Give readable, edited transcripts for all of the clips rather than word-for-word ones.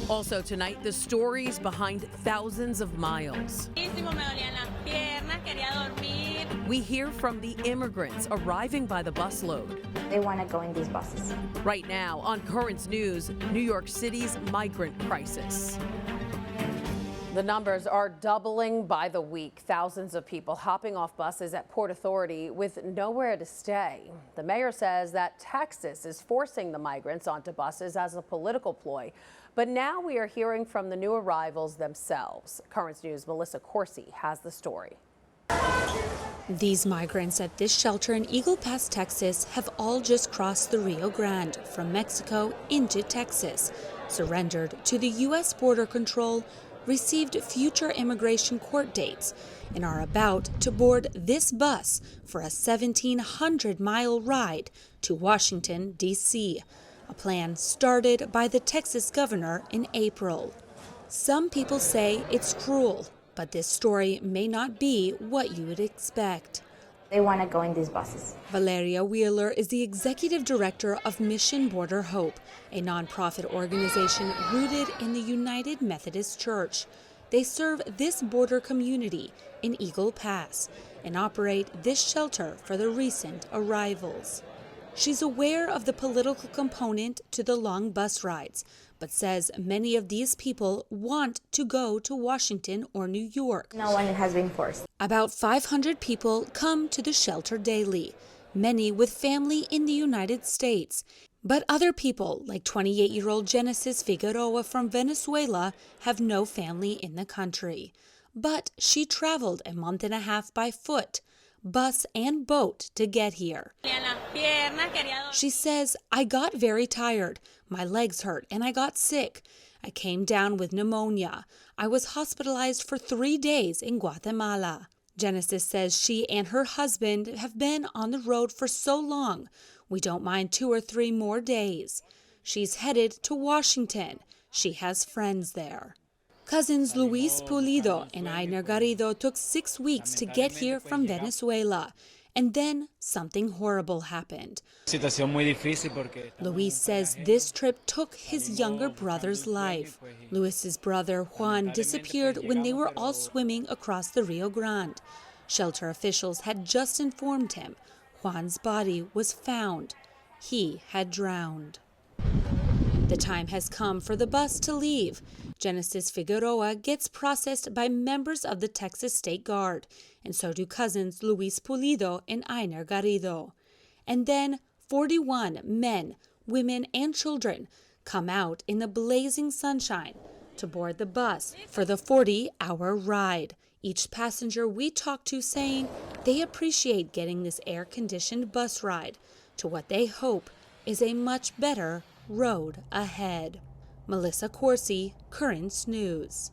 Also tonight, the stories behind thousands of miles. We hear from the immigrants arriving by the busload. They want to go in these buses. Right now on Currents News, New York City's migrant crisis. The numbers are doubling by the week. Thousands of people hopping off buses at Port Authority with nowhere to stay. The mayor says that Texas is forcing the migrants onto buses as a political ploy. But now we are hearing from the new arrivals themselves. Currents News' Melissa Corsi has the story. These migrants at this shelter in Eagle Pass, Texas, have all just crossed the Rio Grande from Mexico into Texas, surrendered to the U.S. Border Control, received future immigration court dates, and are about to board this bus for a 1,700-mile ride to Washington, D.C., a plan started by the Texas governor in April. Some people say it's cruel, but this story may not be what you would expect. They want to go in these buses. Valeria Wheeler is the executive director of Mission Border Hope, a nonprofit organization rooted in the United Methodist Church. They serve this border community in Eagle Pass and operate this shelter for the recent arrivals. She's aware of the political component to the long bus rides, but says many of these people want to go to Washington or New York. No one has been forced. About 500 people come to the shelter daily, many with family in the United States. But other people, like 28-year-old Genesis Figueroa from Venezuela, have no family in the country. But she traveled a month and a half by foot, bus and boat, to get here. She says, "I got very tired. My legs hurt and I got sick. I came down with pneumonia. I was hospitalized for 3 days in Guatemala." Genesis says she and her husband have been on the road for so long. "We don't mind 2 or 3 more days." She's headed to Washington. She has friends there. Cousins Luis Pulido and Ainer Garrido took 6 weeks to get here from Venezuela. And then something horrible happened. Luis says this trip took his younger brother's life. Luis's brother Juan disappeared when they were all swimming across the Rio Grande. Shelter officials had just informed him Juan's body was found. He had drowned. The time has come for the bus to leave. Genesis Figueroa gets processed by members of the Texas State Guard, and so do cousins Luis Pulido and Ainer Garrido. And then 41 men, women, and children come out in the blazing sunshine to board the bus for the 40-hour ride. Each passenger we talk to saying they appreciate getting this air-conditioned bus ride to what they hope is a much better road ahead. Melissa Corsi, Currents News.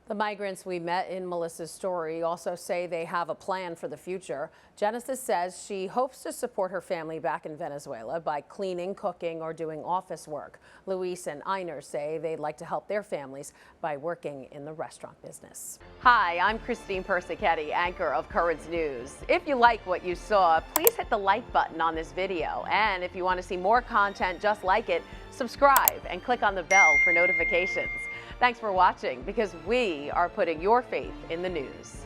The migrants we met in Melissa's story also say they have a plan for the future. Genesis says she hopes to support her family back in Venezuela by cleaning, cooking, or doing office work. Luis and Ainer say they'd like to help their families by working in the restaurant business. Hi, I'm Christine Persichetti, anchor of Currents News. If you like what you saw, please hit the like button on this video. And if you want to see more content just like it, subscribe and click on the bell for notifications. Thanks for watching, because we are putting your faith in the news.